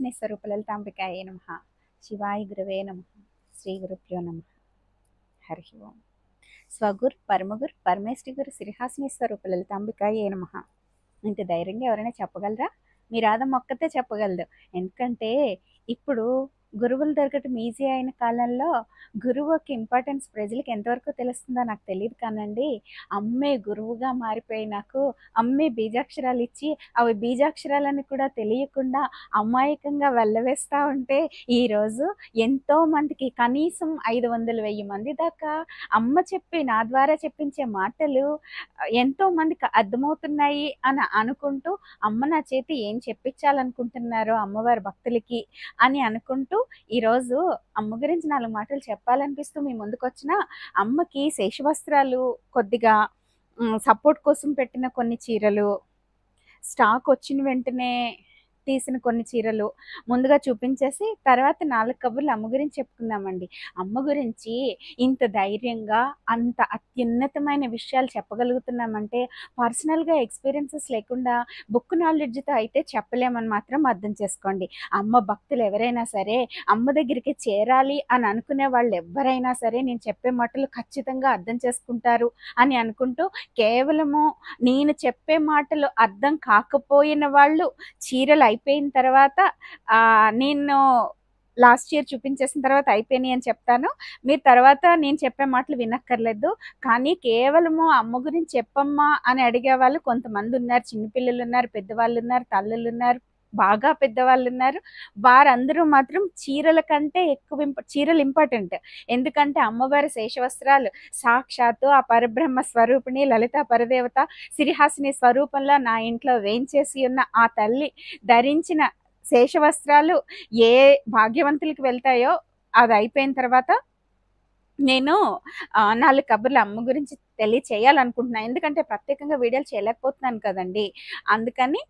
శ్రీహాసిని స్వరూప లలితాంబికాయే నమః. శివాయ గురవే నమః. శ్రీ గురుభ్యో నమః. హరి ఓం. స్వగురు పరమగురు పరమేశ్వరి గురు శ్రీహాసిని స్వరూప లలితాంబికాయే నమః. ఇంత ధైర్యంగా ఎవరైనా చెప్పగలరా? మీ రాధమ్మ ఒక్కతే చెప్పగలదు. ఎందుకంటే ఇప్పుడు గురువులు దొరకటం ఈజీ అయిన కాలంలో గురువు యొక్క ఇంపార్టెన్స్ ప్రజలకు ఎంతవరకు తెలుస్తుందో నాకు తెలియదు కానండి, అమ్మే గురువుగా మారిపోయి నాకు అమ్మే బీజాక్షరాలు ఇచ్చి అవి బీజాక్షరాలని కూడా తెలియకుండా అమాయకంగా వెళ్ళవేస్తూ ఉంటే ఈరోజు ఎంతో మందికి కనీసం 500-1000 మంది దాకా అమ్మ చెప్పి నా ద్వారా చెప్పించే మాటలు ఎంతో మందికి అర్థమవుతున్నాయి అని అనుకుంటూ అమ్మ నా చేతి ఏం చెప్పించాలనుకుంటున్నారో అమ్మవారి భక్తులకి అని అనుకుంటూ ఈరోజు అమ్మ గురించి 4 మాటలు చెప్పాలనిపిస్తూ మీ ముందుకు వచ్చిన అమ్మకి శేషవస్త్రాలు కొద్దిగా సపోర్ట్ కోసం పెట్టిన కొన్ని చీరలు, స్టాక్ వచ్చిన వెంటనే తీసిన కొన్ని చీరలు ముందుగా చూపించేసి తర్వాత 4 కబుర్లు అమ్మ గురించి చెప్పుకుందామండి. అమ్మ గురించి ఇంత ధైర్యంగా అంత అత్యున్నతమైన విషయాలు చెప్పగలుగుతున్నామంటే పర్సనల్గా ఎక్స్పీరియన్సెస్ లేకుండా బుక్ నాలెడ్జ్తో అయితే చెప్పలేమని మాత్రం అర్థం చేసుకోండి. అమ్మ భక్తులు ఎవరైనా సరే అమ్మ దగ్గరికి చేరాలి అని అనుకునే వాళ్ళు ఎవరైనా సరే నేను చెప్పే మాటలు ఖచ్చితంగా అర్థం చేసుకుంటారు అని అనుకుంటూ, కేవలము నేను చెప్పే మాటలు అర్థం కాకపోయిన వాళ్ళు చీరలు అయిపోయిన తర్వాత నేను లాస్ట్ ఇయర్ చూపించేసిన తర్వాత అయిపోయినాయి అని చెప్తాను. మీరు తర్వాత నేను చెప్పే మాటలు వినక్కర్లేదు. కానీ కేవలము అమ్మ గురించి చెప్పమ్మా అని అడిగే వాళ్ళు కొంతమంది ఉన్నారు. చిన్నపిల్లలు ఉన్నారు, పెద్దవాళ్ళు ఉన్నారు, తల్లులు ఉన్నారు, బాగా పెద్దవాళ్ళు ఉన్నారు. వారందరూ మాత్రం చీరల కంటే ఎక్కువ చీరలు ఇంపార్టెంట్. ఎందుకంటే అమ్మవారి శేషవస్త్రాలు సాక్షాత్తు ఆ పరబ్రహ్మ స్వరూపిణి లలిత పరదేవత శ్రీహాసిని స్వరూపంలో నా ఇంట్లో వేంచేసి ఉన్న ఆ తల్లి ధరించిన శేషవస్త్రాలు ఏ భాగ్యవంతులకి వెళ్తాయో అది అయిపోయిన తర్వాత నేను 4 కబుర్లు అమ్మ గురించి తెలియచేయాలనుకుంటున్నాను. ఎందుకంటే ప్రత్యేకంగా వీడియోలు చేయలేకపోతున్నాను కదండి. అందుకని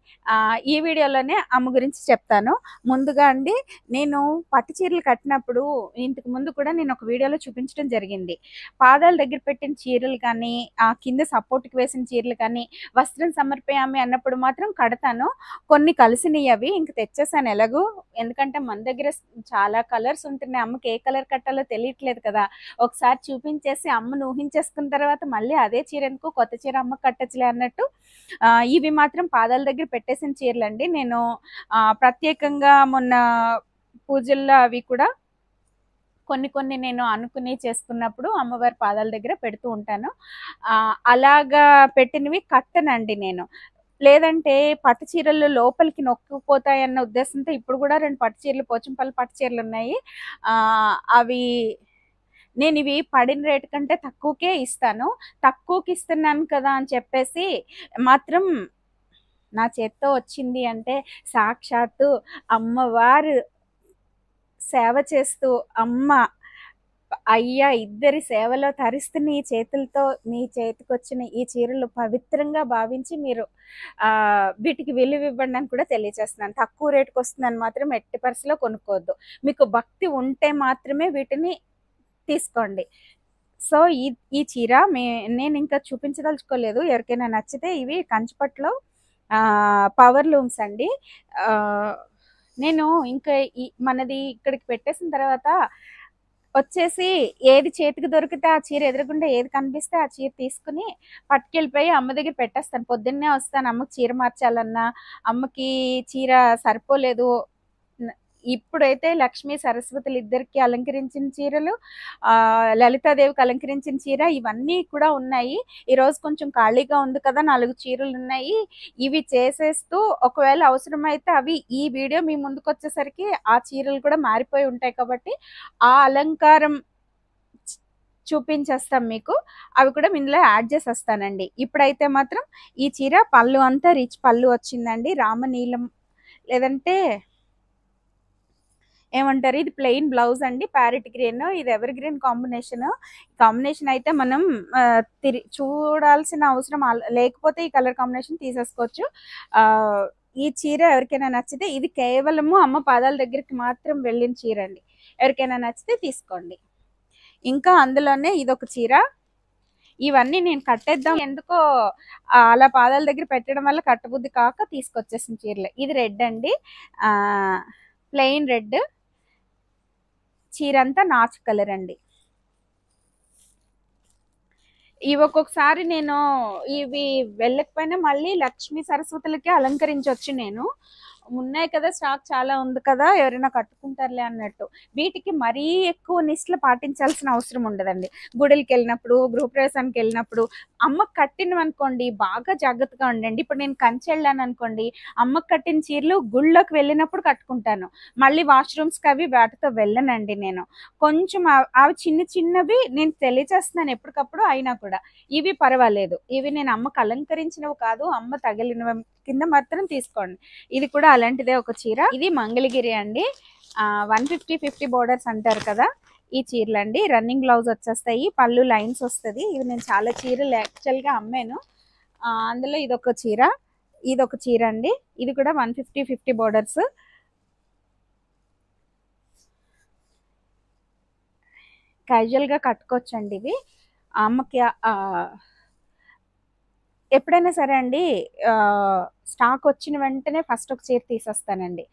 ఈ వీడియోలోనే అమ్మ గురించి చెప్తాను. ముందుగా అండి, నేను పట్టు చీరలు కట్టినప్పుడు ఇంతకు ముందు కూడా నేను ఒక వీడియోలో చూపించడం జరిగింది. పాదాల దగ్గర పెట్టిన చీరలు కానీ కింద సపోర్ట్కి వేసిన చీరలు కానీ వస్త్రం సమర్పయామి అన్నప్పుడు మాత్రం కడతాను. కొన్ని కలిసినవి అవి ఇంక తెచ్చేసాను ఎలాగూ. ఎందుకంటే మన దగ్గర చాలా కలర్స్ ఉంటున్నాయి. అమ్మకి ఏ కలర్ కట్టాలో తెలియట్లేదు కదా. ఒకసారి చూపించేసి అమ్మను ఊహించేసుకున్న తర్వాత మళ్ళీ అదే చీర ఎందుకు, కొత్త చీర అమ్మకు కట్టచ్చులే అన్నట్టు ఇవి మాత్రం పాదాల దగ్గర పెట్టేసిన చీరలు అండి. నేను ప్రత్యేకంగా మొన్న పూజల్లో అవి కూడా కొన్ని నేను అనుకుని చేసుకున్నప్పుడు అమ్మవారి పాదాల దగ్గర పెడుతూ ఉంటాను. అలాగా పెట్టినవి కట్టనండి నేను. లేదంటే పట్టు చీరలు లోపలికి నొక్కుపోతాయన్న ఉద్దేశంతో ఇప్పుడు కూడా 2 పట్టు చీరలు, పోచంపల్లి పట్టు చీరలు ఉన్నాయి. అవి నేను ఇవి పడిన రేటు కంటే తక్కువకే ఇస్తాను. తక్కువకి ఇస్తున్నాను కదా అని చెప్పేసి మాత్రం నా చేత్తో వచ్చింది అంటే సాక్షాత్తు అమ్మవారు సేవ చేస్తూ అమ్మ అయ్యా ఇద్దరి సేవలో తరిస్తున్న ఈ చేతులతో మీ చేతికి వచ్చిన ఈ చీరలు పవిత్రంగా భావించి మీరు వీటికి విలువ ఇవ్వండి అని కూడా తెలియజేస్తున్నాను. తక్కువ రేటుకి వస్తుందని మాత్రం ఎట్టి పరిస్థితిలో కొనుక్కోవద్దు. మీకు భక్తి ఉంటే మాత్రమే వీటిని తీసుకోండి. సో ఈ చీర నేను ఇంకా చూపించదలుచుకోలేదు. ఎవరికైనా నచ్చితే ఇవి కంచిపట్టులో పవర్ లూమ్స్ అండి. నేను ఇంకా మనది ఇక్కడికి పెట్టేసిన తర్వాత వచ్చేసి ఏది చేతికి దొరికితే ఆ చీర ఎదురుగుండా ఏది కనిపిస్తే ఆ చీర తీసుకుని పట్టుకెళ్ళిపోయి అమ్మ దగ్గర పెట్టేస్తాను. పొద్దున్నే వస్తాను అమ్మకి చీర మార్చాలన్నా, అమ్మకి చీర సరిపోలేదు. ఇప్పుడైతే లక్ష్మీ సరస్వతులు ఇద్దరికి అలంకరించిన చీరలు, లలితాదేవికి అలంకరించిన చీర ఇవన్నీ కూడా ఉన్నాయి. ఈరోజు కొంచెం ఖాళీగా ఉంది కదా, 4 చీరలు ఉన్నాయి. ఇవి చేసేస్తూ ఒకవేళ అవసరమైతే అవి ఈ వీడియో మీ ముందుకు వచ్చేసరికి ఆ చీరలు కూడా మారిపోయి ఉంటాయి కాబట్టి ఆ అలంకారం చూపించేస్తాం మీకు. అవి కూడా ఇందులో యాడ్ చేసేస్తానండి. ఇప్పుడైతే మాత్రం ఈ చీర పళ్ళు అంతా రిచ్ పళ్ళు వచ్చిందండి. రామనీలం లేదంటే ఏమంటారు, ఇది ప్లెయిన్ బ్లౌజ్ అండి. ప్యారెట్ గ్రీన్, ఇది ఎవర్ గ్రీన్ కాంబినేషన్ అయితే మనం చూడాల్సిన అవసరం లేకపోతే ఈ కలర్ కాంబినేషన్ తీసేసుకోవచ్చు. ఈ చీర ఎవరికైనా నచ్చితే, ఇది కేవలము అమ్మ పాదాల దగ్గరికి మాత్రం వెళ్ళిన చీర అండి. ఎవరికైనా నచ్చితే తీసుకోండి. ఇంకా అందులోనే ఇదొక చీర. ఇవన్నీ నేను కట్టేద్దాం ఎందుకో అలా పాదాల దగ్గర పెట్టడం వల్ల కట్టబుద్ధి కాక తీసుకొచ్చేసిన చీరలే. ఇది రెడ్ అండి. ప్లెయిన్ రెడ్, చీర అంతా నాచు కలర్ అండి. ఇవి ఒక్కొక్కసారి నేను ఇవి వెళ్ళకపోయినా మళ్ళీ లక్ష్మీ సరస్వతులకి అలంకరించవచ్చు. నేను ఉన్నాయి కదా, స్టాక్ చాలా ఉంది కదా, ఎవరైనా కట్టుకుంటారులే అన్నట్టు. వీటికి మరీ ఎక్కువ నిష్ఠలు పాటించాల్సిన అవసరం ఉండదండి. గుడికి వెళ్ళినప్పుడు, గృహప్రవేశానికి వెళ్ళినప్పుడు అమ్మకు కట్టినవి అనుకోండి బాగా జాగ్రత్తగా ఉండండి. ఇప్పుడు నేను కంచి వెళ్ళాను అనుకోండి, అమ్మకు కట్టిన చీరలు గుళ్ళోకి వెళ్ళినప్పుడు కట్టుకుంటాను. మళ్ళీ వాష్రూమ్స్కి అవి వాటితో వెళ్ళనండి నేను. కొంచెం అవి చిన్న చిన్నవి నేను తెలియచేస్తున్నాను ఎప్పటికప్పుడు. అయినా కూడా ఇవి పర్వాలేదు. ఇవి నేను అమ్మకు అలంకరించినవి కాదు, అమ్మ తగిలినవి కింద మాత్రం తీసుకోండి. ఇది కూడా అలాంటిదే ఒక చీర. ఇది మంగళగిరి అండి. 150 బోర్డర్స్ అంటారు కదా, ఈ చీరలు అండి. రన్నింగ్ బ్లౌజ్ వచ్చేస్తాయి, పళ్ళు లైన్స్ వస్తుంది. ఇవి నేను చాలా చీరలు యాక్చువల్గా అమ్మాను. అందులో ఇదొక చీర అండి. ఇది కూడా 150 బోర్డర్స్. క్యాజువల్గా కట్టుకోవచ్చండి. ఇవి అమ్మకి ఎప్పుడైనా సరే అండి, స్టాక్ వచ్చిన వెంటనే ఫస్ట్ ఒక చీర తీసేస్తానండి.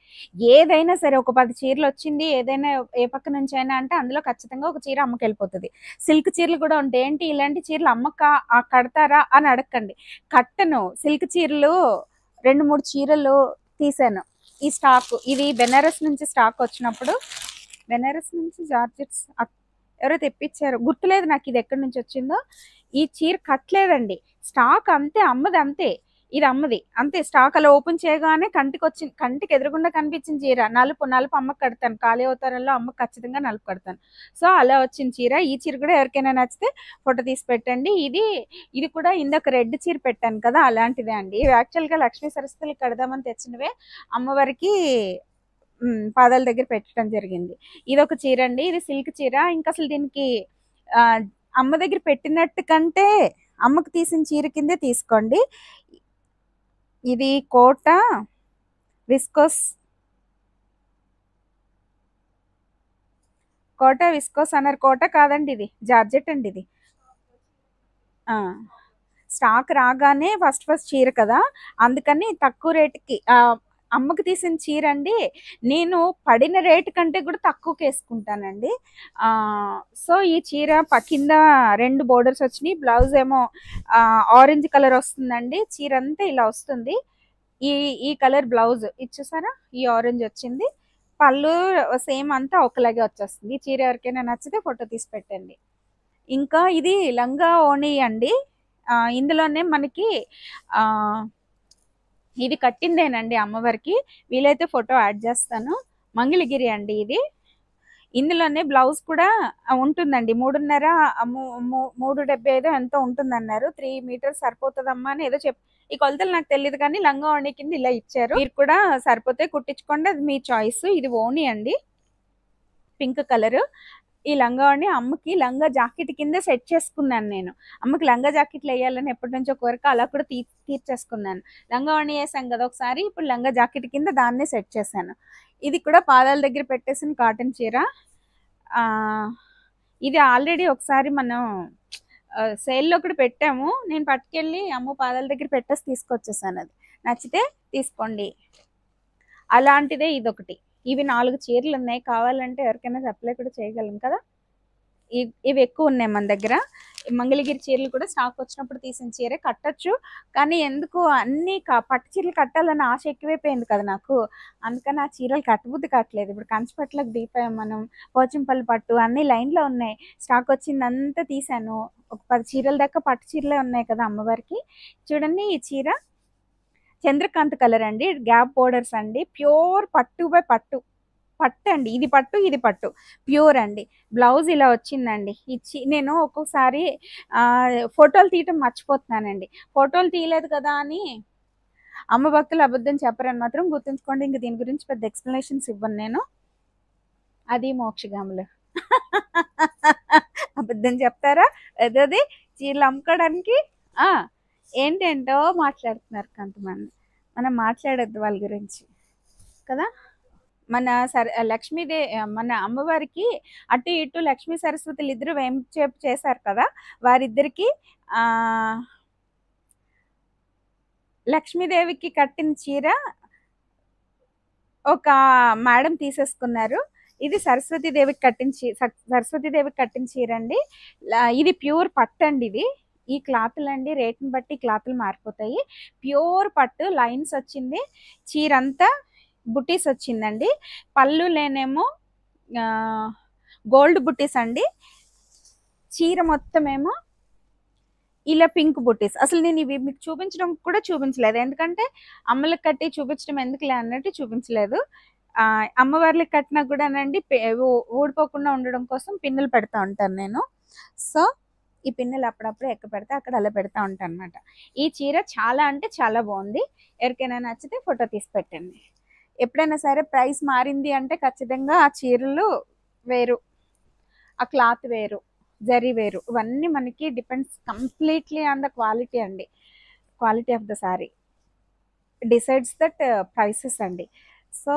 ఏదైనా సరే ఒక 10 చీరలు వచ్చింది ఏదైనా ఏ పక్క నుంచి అయినా అంటే అందులో ఖచ్చితంగా ఒక చీర అమ్మకి వెళ్ళిపోతుంది. సిల్క్ చీరలు కూడా ఉంటాయి. ఏంటి ఇలాంటి చీరలు అమ్మక కడతారా అని అడగండి. కట్టను. సిల్క్ చీరలు 2-3 చీరలు తీసాను. ఈ స్టాక్ ఇది బెనారస్ నుంచి స్టాక్ వచ్చినప్పుడు, బెనారస్ నుంచి జార్జెట్స్ ఎవరో తెప్పించారు, గుర్తులేదు నాకు ఇది ఎక్కడి నుంచి వచ్చిందో. ఈ చీర కట్టలేదండి, స్టాక్ అంతే, అమ్మది అంతే. ఇది అమ్మది అంతే. స్టాక్ అలా ఓపెన్ చేయగానే కంటికి ఎదురుగుండా కనిపించిన చీర. నలుపు అమ్మకి కడతాను. ఖాళీ అవతారంలో అమ్మకి ఖచ్చితంగా నలుపు కడతాను. సో అలా వచ్చిన చీర. ఈ చీర కూడా ఎవరికైనా నచ్చితే ఫోటో తీసి పెట్టండి. ఇది కూడా ఇందాక రెడ్ చీర పెట్టాను కదా, అలాంటిదే అండి. యాక్చువల్గా లక్ష్మీ సరస్వతులు కడదామని తెచ్చినవే, అమ్మవారికి పాదాల దగ్గర పెట్టడం జరిగింది. ఇది ఒక చీర అండి. ఇది సిల్క్ చీర. ఇంకా అసలు దీనికి అమ్మ దగ్గర పెట్టినట్టు కంటే అమ్మకు తీసిన చీర కిందే తీసుకోండి. ఇది కోట విస్కోస్ అన్నారు. కోట కాదండి, ఇది జార్జెట్ అండి. ఇది స్టాక్ రాగానే ఫస్ట్ చీర కదా, అందుకని తక్కువ రేటుకి అమ్మకు తీసిన చీర అండి. నేను పడిన రేటు కంటే కూడా తక్కువకి వేసుకుంటానండి. సో ఈ చీర కింద 2 బోర్డర్స్ వచ్చినాయి. బ్లౌజ్ ఏమో ఆరెంజ్ కలర్ వస్తుందండి. చీర అంతా ఇలా వస్తుంది. ఈ కలర్ బ్లౌజ్ ఇచ్చేసారా, ఈ ఆరెంజ్ వచ్చింది. పళ్ళు సేమ్ అంతా ఒకలాగే వచ్చేస్తుంది. ఈ చీర ఎవరికైనా నచ్చితే ఫోటో తీసి పెట్టండి. ఇంకా ఇది లంగా ఓణి అండి. ఇందులోనే మనకి ఇది కట్టిందేనండి అమ్మవారికి. వీలైతే ఫోటో యాడ్ చేస్తాను. మంగళగిరి అండి ఇది. ఇందులోనే బ్లౌజ్ కూడా ఉంటుందండి. 3.75 ఎంతో ఉంటుందన్నారు. 3 మీటర్స్ సరిపోతుందమ్మా అని ఏదో ఈ కొలతలు నాకు తెలియదు, కానీ లంగా ఓణి కింద ఇలా ఇచ్చారు. మీరు కూడా సరిపోతే కుట్టించుకోండి, అది మీ చాయిస్. ఇది ఓణి అండి, పింక్ కలర్. ఈ లంగా ఓణి అమ్మకి లంగా జాకెట్ కింద సెట్ చేసుకున్నాను నేను. అమ్మకి లంగా జాకెట్లు వేయాలని ఎప్పటి నుంచో కోరిక, అలా కూడా తీర్చేసుకున్నాను. లంగా ఓణి వేసాం కదా ఒకసారి, ఇప్పుడు లంగా జాకెట్ కింద దాన్నే సెట్ చేశాను. ఇది కూడా పాదాల దగ్గర పెట్టేసిన కాటన్ చీర. ఇది ఆల్రెడీ ఒకసారి మనం సేల్లో కూడా పెట్టాము. నేను పట్టుకెళ్ళి అమ్మ పాదాల దగ్గర పెట్టేసి తీసుకొచ్చేసాను. అది నచ్చితే తీసుకోండి. అలాంటిదే ఇదొకటి. ఇవి 4 చీరలు ఉన్నాయి. కావాలంటే ఎవరికైనా సప్లై కూడా చేయగలం కదా. ఇవి ఎక్కువ ఉన్నాయి మన దగ్గర. మంగళగిరి చీరలు కూడా స్టాక్ వచ్చినప్పుడు తీసిన చీరే కట్టచ్చు. కానీ ఎందుకు అన్ని పట్టు చీరలు కట్టాలని ఆశ ఎక్కువైపోయింది కదా నాకు. అందుకని ఆ చీరలు కట్టబుద్ధి కట్టలేదు. ఇప్పుడు కంచిపట్లకు దిగిపోయాం మనం. పోచంపల్లి పట్టు అన్ని లైన్లో ఉన్నాయి. స్టాక్ వచ్చిందంతా తీసాను. ఒక 10 చీరల దాకా పట్టు చీరలే ఉన్నాయి కదా అమ్మవారికి. చూడండి, ఈ చీర చంద్రకాంత్ కలర్ అండి. గ్యాప్ బోర్డర్స్ అండి. ప్యూర్ పట్టు బై పట్టు అండి. ఇది పట్టు ప్యూర్ అండి. బ్లౌజ్ ఇలా వచ్చిందండి. నేను ఒక్కొక్కసారి ఫోటోలు తీయటం మర్చిపోతున్నానండి. ఫోటోలు తీయలేదు కదా అని అమ్మ భక్తులు అబద్ధం చెప్పరని మాత్రం గుర్తుంచుకోండి. ఇంక దీని గురించి పెద్ద ఎక్స్ప్లెనేషన్స్ ఇవ్వను నేను. అది మోక్షగాములు అబద్ధం చెప్తారా? అదే చీరలు అమ్ముకోవడానికి ఏంటేంటో మాట్లాడుతున్నారు కొంతమంది. మనం మాట్లాడొద్దు వాళ్ళ గురించి కదా. మన మన అమ్మవారికి అటు ఇటు లక్ష్మీ సరస్వతులు ఇద్దరు వేంచేపు చేశారు కదా, వారిద్దరికి లక్ష్మీదేవికి కట్టిన చీర ఒక మేడం తీసేసుకున్నారు. ఇది సరస్వతీదేవికి కట్టిన చీర అండి. ఇది ప్యూర్ పట్టు అండి. ఈ క్లాతులు అండి రేట్ని బట్టి క్లాతులు మారిపోతాయి. ప్యూర్ పట్టు లైన్స్ వచ్చింది. చీర అంతా బుటీస్ వచ్చిందండి. పళ్ళు లేనేమో గోల్డ్ బుటీస్ అండి. చీర మొత్తం ఏమో ఇలా పింక్ బుటీస్. అసలు నేను ఇవి మీకు చూపించడం కూడా చూపించలేదు, ఎందుకంటే అమ్మలకు కట్టి చూపించడం ఎందుకులే అన్నట్టు చూపించలేదు. అమ్మవార్లకి కట్టినా కూడానండి ఊడిపోకుండా ఉండడం కోసం పిన్నులు పెడతా ఉంటాను నేను. సో ఈ పిన్నులు అప్పుడప్పుడు ఎక్క పెడితే అక్కడ అలా పెడతా ఉంటాను అనమాట. ఈ చీర చాలా అంటే చాలా బాగుంది. ఎవరికైనా నచ్చితే ఫోటో తీసి పెట్టండి. ఎప్పుడైనా సరే ప్రైస్ మారింది అంటే ఖచ్చితంగా ఆ చీరలు వేరు, ఆ క్లాత్ వేరు, జరీ వేరు, ఇవన్నీ మనకి depends completely on the quality అండి. Quality of the sari decides that prices అండి. సో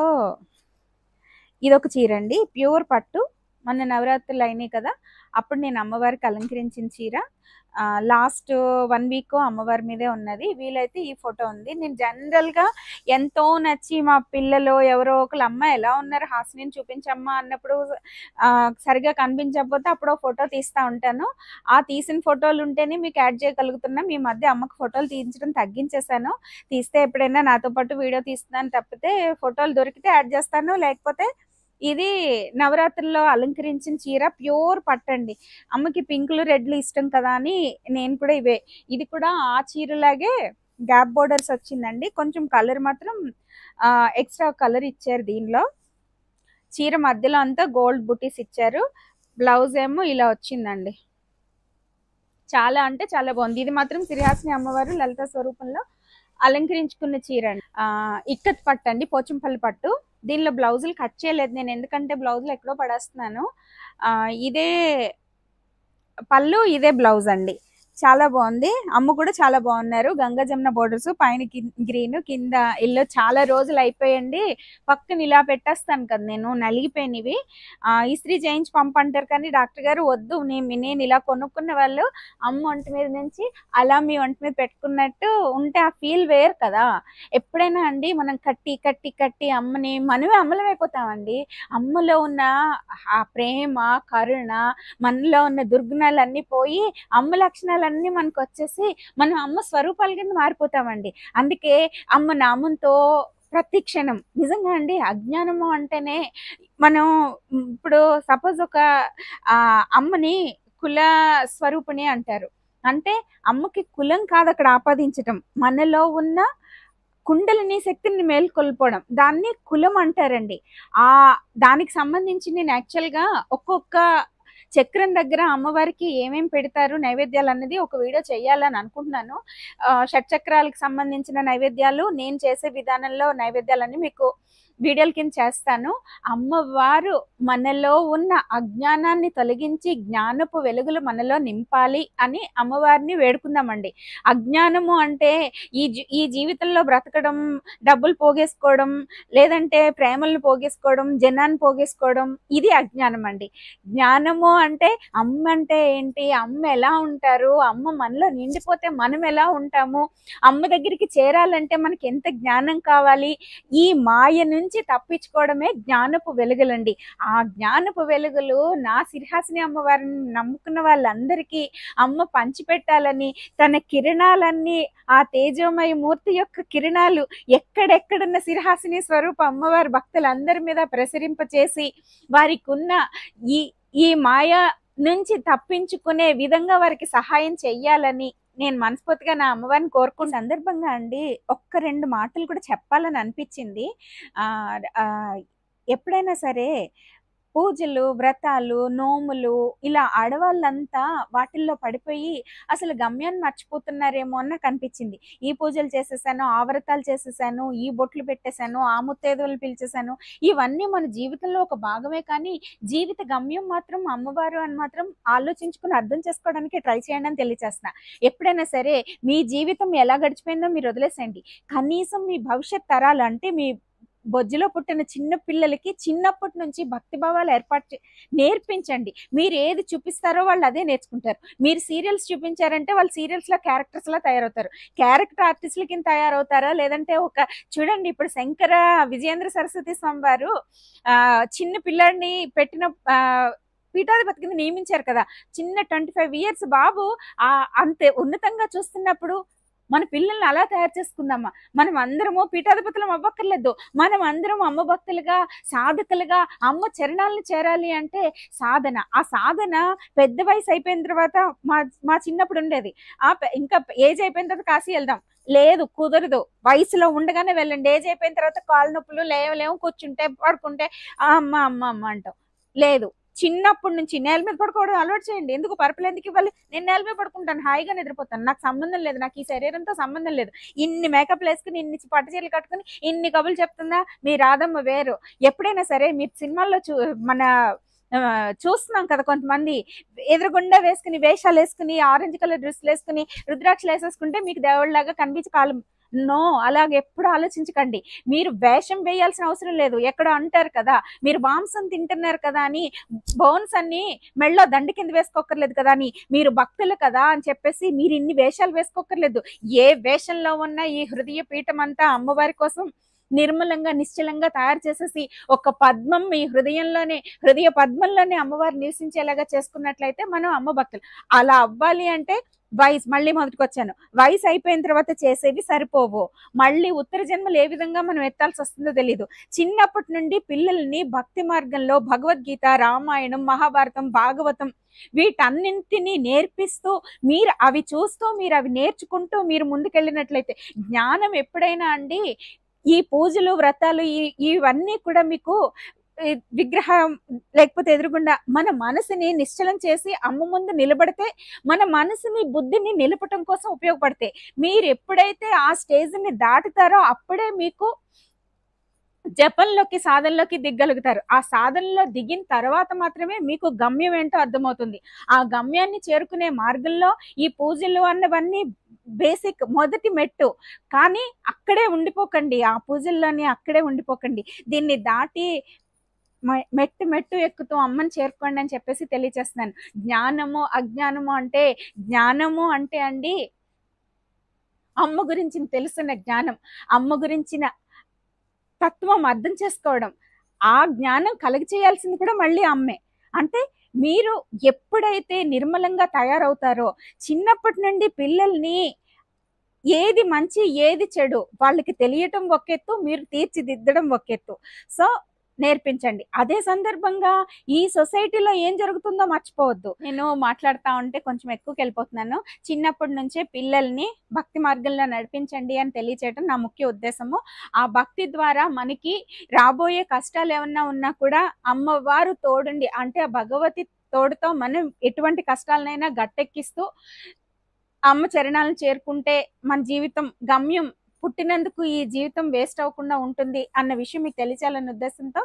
ఇదొక చీర అండి, ప్యూర్ పట్టు. మన నవరాత్రులు అయినాయి కదా, అప్పుడు నేను అమ్మవారికి అలంకరించిన చీర. లాస్ట్ 1 వీక్ అమ్మవారి మీదే ఉన్నది. వీలైతే ఈ ఫోటో ఉంది. నేను జనరల్గా ఎంతో నచ్చి మా పిల్లలు ఎవరో ఒకళ్ళు అమ్మ ఎలా ఉన్నారు హాసిని చూపించమ్మా అన్నప్పుడు సరిగా కనిపించకపోతే అప్పుడు ఫోటో తీస్తూ ఉంటాను. ఆ తీసిన ఫోటోలు ఉంటేనే మీకు యాడ్ చేయగలుగుతున్నా. మీ మధ్య అమ్మకు ఫోటోలు తీయించడం తగ్గించేశాను. తీస్తే ఎప్పుడైనా నాతో పాటు వీడియో తీస్తున్నాను తప్పితే, ఫోటోలు దొరికితే యాడ్ చేస్తాను, లేకపోతే ఇది నవరాత్రుల్లో అలంకరించిన చీర ప్యూర్ పట్టండి. అమ్మకి పింకులు రెడ్లు ఇష్టం కదా అని నేను కూడా ఇవే. ఇది కూడా ఆ చీరలాగే గ్యాప్ బోర్డర్స్ వచ్చిందండి. కొంచెం కలర్ మాత్రం ఎక్స్ట్రా కలర్ ఇచ్చారు దీనిలో. చీర మధ్యలో అంతా గోల్డ్ బుటీస్ ఇచ్చారు. బ్లౌజ్ ఏమో ఇలా వచ్చిందండి. చాలా అంటే చాలా బాగుంది. ఇది మాత్రం శ్రీహాసిని అమ్మవారు లలిత స్వరూపంలో అలంకరించుకున్న చీర అండి. ఇక్కత్ పట్టు అండి, పోచంపల్లి పట్టు. దీనిలో బ్లౌజులు కట్ చేయలేదు నేను, ఎందుకంటే బ్లౌజులు ఎక్కడో పడేస్తున్నాను. ఇదే పళ్ళు, ఇదే బ్లౌజ్ అండి. చాలా బాగుంది. అమ్మ కూడా చాలా బాగున్నారు. గంగా జమున బోర్డర్స్, పైన గ్రీన్, కింద ఎల్లో. చాలా రోజులు అయిపోయండి, పక్కన ఇలా పెట్టేస్తాను కదా నేను, నలిగిపోయినవి. ఇస్త్రీ చేయించి పంపంటారు కానీ డాక్టర్ గారు వద్దు, నేను ఇలా కొనుక్కున్న వాళ్ళు అమ్మ ఒంటి మీద నుంచి అలా మీ ఒంటి మీద పెట్టుకున్నట్టు ఉంటే ఆ ఫీల్ వేరు కదా. ఎప్పుడైనా అండి మనం కట్టి కట్టి కట్టి అమ్మని మనమే అమ్మలమైపోతామండి. అమ్మలో ఉన్న ఆ ప్రేమ, కరుణ, మనలో ఉన్న దుర్గుణాలన్నీ పోయి అమ్మ లక్షణాలన్నీ మనకు వచ్చేసి మనం అమ్మ స్వరూపాల కింద మారిపోతామండి. అందుకే అమ్మ నామంతో ప్రతి క్షణం నిజంగా అండి. అజ్ఞానము అంటేనే మనం ఇప్పుడు సపోజ్ ఒక అమ్మని కుల స్వరూపిణి అంటారు. అంటే అమ్మకి కులం కాదు అక్కడ ఆపాదించటం, మనలో ఉన్న కుండలిని శక్తిని మేల్కొల్పడం, దాన్ని కులం అంటారండి. దానికి సంబంధించి నేను యాక్చువల్గా ఒక్కొక్క చక్రం దగ్గర అమ్మవారికి ఏమేమి పెడతారు నైవేద్యాలు అన్నది ఒక వీడియో చేయాలని అనుకుంటున్నాను. షట్చక్రాలకు సంబంధించిన నైవేద్యాలు, నేను చేసే విధానంలో నైవేద్యాలన్నీ మీకు వీడియోల కింద చేస్తాను. అమ్మవారు మనలో ఉన్న అజ్ఞానాన్ని తొలగించి జ్ఞానపు వెలుగులు మనలో నింపాలి అని అమ్మవారిని వేడుకుందామండి. అజ్ఞానము అంటే ఈ జీవితంలో బ్రతకడం, డబ్బులు పోగేసుకోవడం, లేదంటే ప్రేమలను పోగేసుకోవడం, జనాన్ని పోగేసుకోవడం, ఇది అజ్ఞానం అండి. జ్ఞానము అంటే అమ్మ అంటే ఏంటి, అమ్మ ఎలా ఉంటారు, అమ్మ మనలో నిండిపోతే మనం ఎలా ఉంటాము, అమ్మ దగ్గరికి చేరాలంటే మనకి ఎంత జ్ఞానం కావాలి, ఈ మాయ నుంచి తప్పించుకోవడమే జ్ఞానపు వెలుగులండి. ఆ జ్ఞానపు వెలుగులు నా శ్రీహాసిని అమ్మవారిని నమ్ముకున్న వాళ్ళందరికీ అమ్మ పంచిపెట్టాలని, తన కిరణాలన్నీ, ఆ తేజోమయ మూర్తి యొక్క కిరణాలు ఎక్కడెక్కడున్న శ్రీహాసిని స్వరూప అమ్మవారి భక్తులందరి మీద ప్రసరింపచేసి వారికి ఉన్న ఈ మాయ నుంచి తప్పించుకునే విధంగా వారికి సహాయం చెయ్యాలని నేను మనస్ఫూర్తిగా నా అమ్మవారిని కోరుకున్న సందర్భంగా అండి 1-2 మాటలు కూడా చెప్పాలని అనిపించింది. ఎప్పుడైనా సరే పూజలు, వ్రతాలు, నోములు ఇలా ఆడవాళ్ళంతా వాటిల్లో పడిపోయి అసలు గమ్యాన్ని మర్చిపోతున్నారేమో అని నాకు అనిపించింది. ఈ పూజలు చేసేసాను, ఆ వ్రతాలు చేసేసాను, ఈ బొట్లు పెట్టేశాను, ఆ ముత్తైదువులు పిలిచేశాను, ఇవన్నీ మన జీవితంలో ఒక భాగమే. కానీ జీవిత గమ్యం మాత్రం అమ్మవారు అని మాత్రం ఆలోచించుకుని అర్థం చేసుకోవడానికి ట్రై చేయండి అని తెలియచేస్తున్నా. ఎప్పుడైనా సరే మీ జీవితం ఎలా గడిచిపోయిందో మీరు వదిలేసేయండి. కనీసం మీ భవిష్యత్ తరాలు అంటే మీ బొజ్జులో పుట్టిన చిన్న పిల్లలకి చిన్నప్పటి నుంచి భక్తి భావాలు నేర్పించండి. మీరు ఏది చూపిస్తారో వాళ్ళు అదే నేర్చుకుంటారు. మీరు సీరియల్స్ చూపించారంటే వాళ్ళు సీరియల్స్ లో క్యారెక్టర్స్ లా తయారవుతారు. క్యారెక్టర్ ఆర్టిస్టుల కింద తయారవుతారా, లేదంటే చూడండి ఇప్పుడు శంకర విజయేంద్ర సరస్వతి స్వామి వారు చిన్న పిల్లాడిని పెట్టిన పీఠాధిపతి కింద నియమించారు కదా. చిన్న 25 years బాబు అంతే ఉన్నతంగా చూస్తున్నప్పుడు మన పిల్లల్ని అలా తయారు చేసుకుందామా. మనం అందరము పీఠాధిపతులం అవ్వక్కర్లేదు. మనం అందరం అమ్మ భక్తులుగా, సాధకులుగా అమ్మ చరణాలను చేరాలి అంటే సాధన. ఆ సాధన పెద్ద వయసు అయిపోయిన తర్వాత మా చిన్నప్పుడు ఉండేది, ఇంకా ఏజ్ అయిపోయిన తర్వాత కాశీ వెళ్దాం, లేదు కుదరదు, వయసులో ఉండగానే వెళ్ళండి. ఏజ్ అయిపోయిన తర్వాత కాళ్ళ నొప్పులు, లేవలేము, కూర్చుంటే పడుకుంటే అమ్మ అమ్మ అమ్మ అంటాం. లేదు, చిన్నప్పటి నుంచి నేల మీద పడుకోవడం అలవాటు చేయండి. ఎందుకు పరుపులు ఎందుకు ఇవ్వాలి? నేను నేల మీద పడుకుంటాను, హాయిగా నిద్రపోతాను, నాకు సంబంధం లేదు, నాకు ఈ శరీరంతో సంబంధం లేదు. ఇన్ని మేకప్ వేసుకుని, ఇన్ని పట్టు చీరలు కట్టుకుని, ఇన్ని కబులు చెప్తుందా మీ రాధమ్మ వేరు. ఎప్పుడైనా సరే మీ సినిమాల్లో చూస్తున్నాం కదా, కొంతమంది ఎదురుగుండా వేసుకుని వేషాలు వేసుకుని ఆరెంజ్ కలర్ డ్రెస్సులు వేసుకుని రుద్రాక్షలు వేసేసుకుంటే మీకు దేవుళ్ళలాగా కనిపించి కాలం. నో, అలాగే ఎప్పుడు ఆలోచించకండి. మీరు వేషం వేయాల్సిన అవసరం లేదు. ఎక్కడో అంటారు కదా, మీరు మాంసం తింటున్నారు కదా అని బోన్స్ అన్ని మెళ్ళో దండ కింద వేసుకోకర్లేదు కదా అని, మీరు భక్తులు కదా అని చెప్పేసి మీరు ఇన్ని వేషాలు వేసుకోకర్లేదు. ఏ వేషంలో ఉన్న ఈ హృదయ పీఠం అంతా అమ్మవారి కోసం నిర్మలంగా నిశ్చలంగా తయారు చేసేసి ఒక పద్మం మీ హృదయ పద్మంలోనే అమ్మవారు నివసించేలాగా చేసుకున్నట్లయితే మనం అమ్మ భక్తులు. అలా అవ్వాలి అంటే మళ్ళీ మొదటికి వచ్చాను, వయసు అయిపోయిన తర్వాత చేసేవి సరిపోవు. మళ్ళీ ఉత్తర జన్మలు ఏ విధంగా మనం ఎత్తాల్సి వస్తుందో తెలీదు. చిన్నప్పటి నుండి పిల్లల్ని భక్తి మార్గంలో భగవద్గీత, రామాయణం, మహాభారతం, భాగవతం వీటన్నింటినీ నేర్పిస్తూ మీరు అవి చూస్తూ మీరు అవి నేర్చుకుంటూ మీరు ముందుకెళ్ళినట్లయితే జ్ఞానం ఎప్పుడైనా అండి, ఈ పూజలు వ్రతాలు ఇవన్నీ కూడా మీకు విగ్రహం లేకపోతే ఎదురుగుండా మన మనసుని నిశ్చలం చేసి అమ్మ ముందు నిలబడితే, మన మనసుని బుద్ధిని నిలపటం కోసం ఉపయోగపడతాయి. మీరు ఎప్పుడైతే ఆ స్టేజ్ని దాటుతారో అప్పుడే మీకు జపంలోకి, సాధనలోకి దిగ్గలుగుతారు. ఆ సాధనలో దిగిన తర్వాత మాత్రమే మీకు గమ్యం ఏంటో అర్థమవుతుంది. ఆ గమ్యాన్ని చేరుకునే మార్గంలో ఈ పూజలు అన్నవన్నీ బేసిక్ మొదటి మెట్టు. కానీ అక్కడే ఉండిపోకండి, ఆ పూజల్లోనే అక్కడే ఉండిపోకండి. దీన్ని దాటి మెట్టు ఎక్కుతూ అమ్మని చేరుకోండి అని చెప్పేసి తెలియచేస్తున్నాను. జ్ఞానము అజ్ఞానము అంటే, జ్ఞానము అంటే అండి అమ్మ గురించి తెలుసున్న జ్ఞానం, అమ్మ గురించిన తత్వం అర్థం చేసుకోవడం. ఆ జ్ఞానం కలగచేయాల్సింది కూడా మళ్ళీ అమ్మే. అంటే మీరు ఎప్పుడైతే నిర్మలంగా తయారవుతారో, చిన్నప్పటి నుండి పిల్లల్ని ఏది మంచి ఏది చెడు వాళ్ళకి తెలియటం ఒక ఎత్తు, మీరు తీర్చిదిద్దడం ఒక ఎత్తు. సో నేర్పించండి. అదే సందర్భంగా ఈ సొసైటీలో ఏం జరుగుతుందో మర్చిపోవద్దు. నేను మాట్లాడుతూ ఉంటే కొంచెం ఎక్కువకి వెళ్ళిపోతున్నాను. చిన్నప్పటి నుంచే పిల్లల్ని భక్తి మార్గంలో నడిపించండి అని తెలియచేయడం నా ముఖ్య ఉద్దేశము. ఆ భక్తి ద్వారా మనకి రాబోయే కష్టాలు ఏమన్నా ఉన్నా కూడా అమ్మవారు తోడుండి, అంటే ఆ భగవతి తోడుతో మనం ఎటువంటి కష్టాలనైనా గట్టెక్కిస్తూ అమ్మ చరణాలను చేరుకుంటే మన జీవితం గమ్యం, పుట్టినందుకు ఈ జీవితం వేస్ట్ అవ్వకుండా ఉంటుంది అన్న విషయం మీకు తెలియాలన్న ఉద్దేశంతో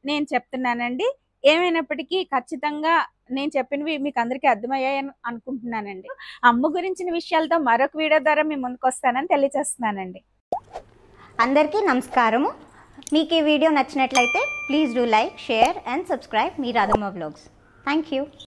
నేను చెప్తున్నానండి. ఏమైనప్పటికీ ఖచ్చితంగా నేను చెప్పినవి మీకు అందరికీ అర్థమయ్యాయని అనుకుంటున్నానండి. అమ్మ గురించిన విషయాలతో మరొక వీడియో ద్వారా మీ ముందుకు వస్తానని తెలియజేస్తున్నానండి. అందరికీ నమస్కారము. మీకు ఈ వీడియో నచ్చినట్లయితే please do like, share and subscribe me Radhamma vlogs. Thank you.